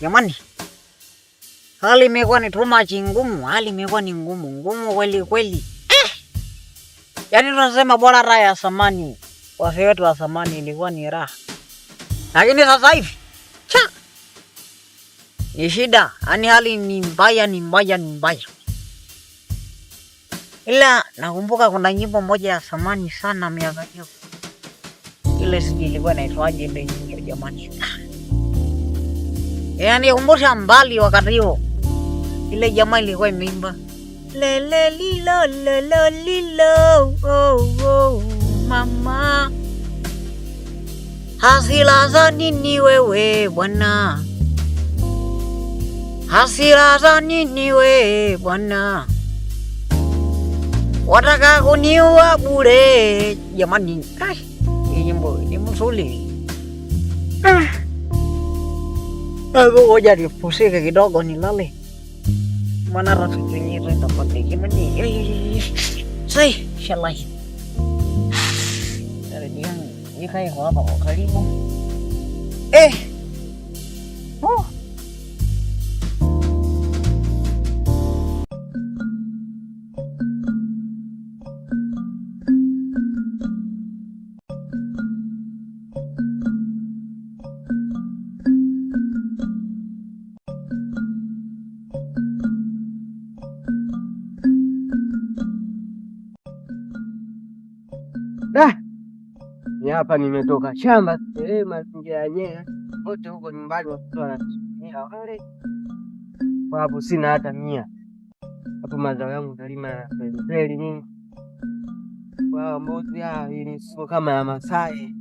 Jamani. Hali imekuwa ni too much ngumu, hali imekuwa ni ngumu kweli kweli. Yaani tunasema bora raha ya zamani. Wazee wetu wa zamani ilikuwa ni raha. Lakini sasa hivi ni shida, yaani hali ni mbaya. Ila nakumbuka kuna nyimbo moja ya zamani sana miaka hiyo. Ile sijui ilikuwa inaitwaje ile nyimbo jamani. Yaani kumbusha mbali wakati huo. Ile jamaa ilikuwa imeimba lele lilo oh mama. Hasira za nini wewe bwana? Hasira za nini wewe bwana? Wataka kuniua bure jamani. Hii nyimbo ni mzuri. Ngoja nipumzike kidogo nilale. Mana rafiki yenyewe nitapata gimana? Sai, inshallah. Dari dia ni kai ko apa kok karibu. Ni hapa nimetoka shamba, mazingira yenyewe wote huko nyumbani watoto wanatumia wale. Kwa hapo sina hata 100. Hapo mazao yangu nalima na peli nini. Kwa mbuzi ya ili sio kama ya Masai.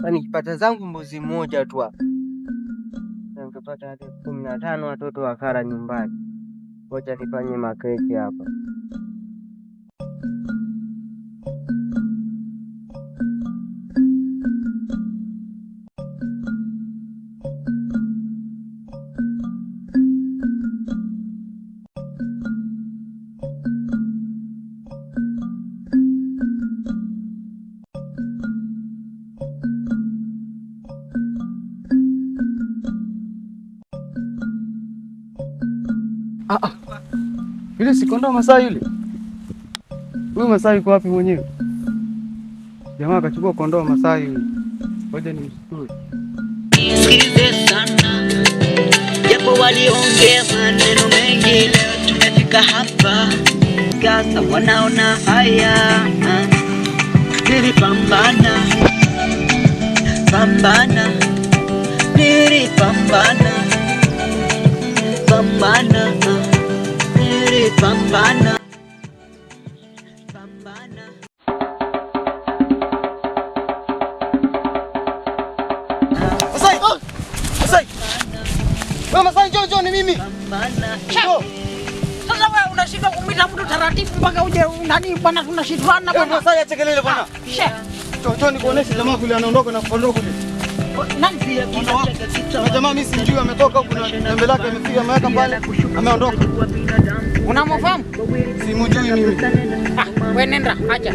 Kwani kipata zangu mbuzi mmoja tu hapa. Ningepata hata 15 watoto wakala nyumbani. Ngoja nifanye makeki hapa. Yule si kondoo Masai yule. Huyu Masai yuko wapi mwenyewe? Jamaa akachukua kondoo Masai yule. Ngoja nimshukuru. Nisikize sana. Japo waliongea maneno mengi, leo tumefika hapa. Sasa wanaona haya. Nilipambana. Nilipambana. Masai, njoo ni mimi. Sasa wewe unashindwa kumwita mtu taratibu mpaka uje nani bwana, tunashindwana bwana. Masai acha kelele bwana. Njoo nikuoneshe jamaa kule anaondoka na kondoo kule. Nani pia na jamaa mimi sijui ametoka huko na tembe lake amefika ameweka pale ameondoka. Unamfahamu? Simjui mimi. Wewe nenda acha.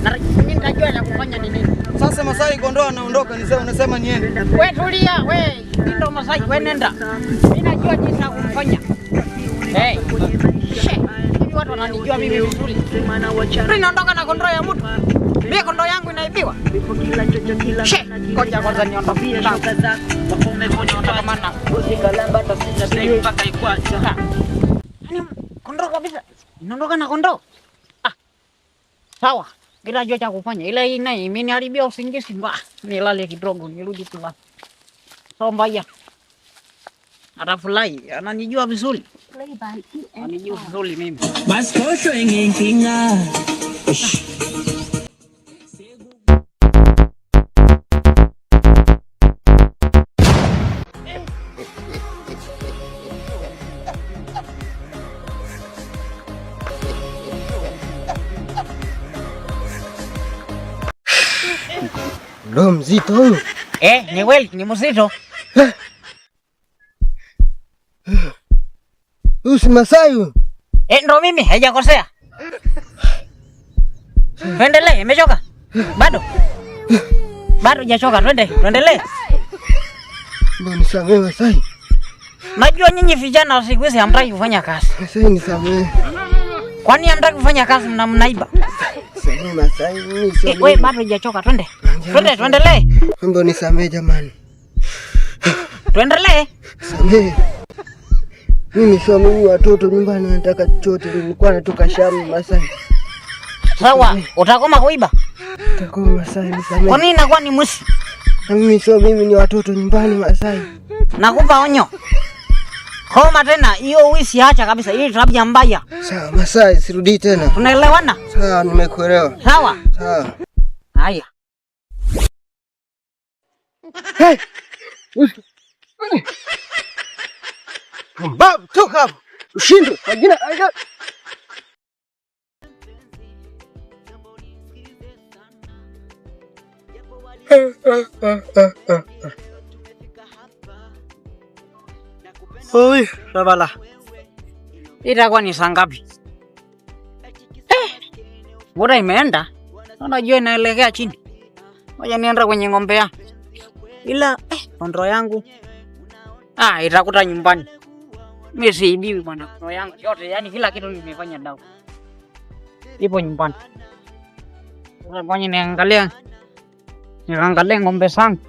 Na mimi nitajua la kufanya ni nini. Sasa Masai kondoo anaondoka ni sasa unasema niende. Wewe tulia wewe. Ndio Masai wewe nenda. Mimi najua jinsi ya kumfanya. Hivi watu wananijua mimi vizuri. Mimi naondoka na kondoo ya mtu. Mimi kondoo yangu inaibiwa. Ngoja kwanza niondoke. Maana usikalamba tasija mpaka ikwacha. Yaani kondoo kabisa. Naondoka na kondoo. Sawa. Bila jua cha kufanya. Ila hii naye imeniharibia usingizi. Nilale kidogo nirudi kulala. So mbaya. Atafurahi, ananijua vizuri. Ananijua vizuri mimi. Basi kesho inginga. Ndo mzito huyu. Ni kweli, ni mzito. Huyu si Masai huyu. Ndo mimi, haijakosea. Tuendelee, imechoka? Bado hujatoka, tuendelee. Mbona nisamehe Masai? Najua nyinyi vijana wa siku hizi hamtaki kufanya kazi. Masai nisamehe. Kwani hamtaki kufanya kazi na mnaiba? Nisamehe Masai, mimi nisamehe. Wewe bado hujachoka, twende. Tuendelee. Mbona nisamehe jamani. Tuendelee. Nisamehe. Mimi sio mimi watoto nyumbani nataka chochote, nilikuwa natoka shamba Masai. Sawa, utakoma kuiba? Utakoma Masai, nisamehe. Kwa nini inakuwa ni mwizi? Na mimi sio mimi ni watoto nyumbani Masai. Nakupa onyo. Koma tena, hiyo wizi acha kabisa, hii tabia mbaya. Sawa Masai, sirudi tena. Tunaelewana? Sawa, nimekuelewa. Sawa. Sawa. Haya. Hey! Mbabu, toka hapo. Ushindwe. Wengine aida. Oi, Sabala. Itakuwa ni saa ngapi? Muda imeenda. Unajua inaelekea chini. Ngoja nienda kwenye ng'ombe yangu. Ila kondoo yangu itakuta nyumbani. Mimi siibiwi bwana, kondoo yangu yote, yani kila kitu nimefanya dawa. Ipo nyumbani. Ngoja niangalie ng'ombe zangu.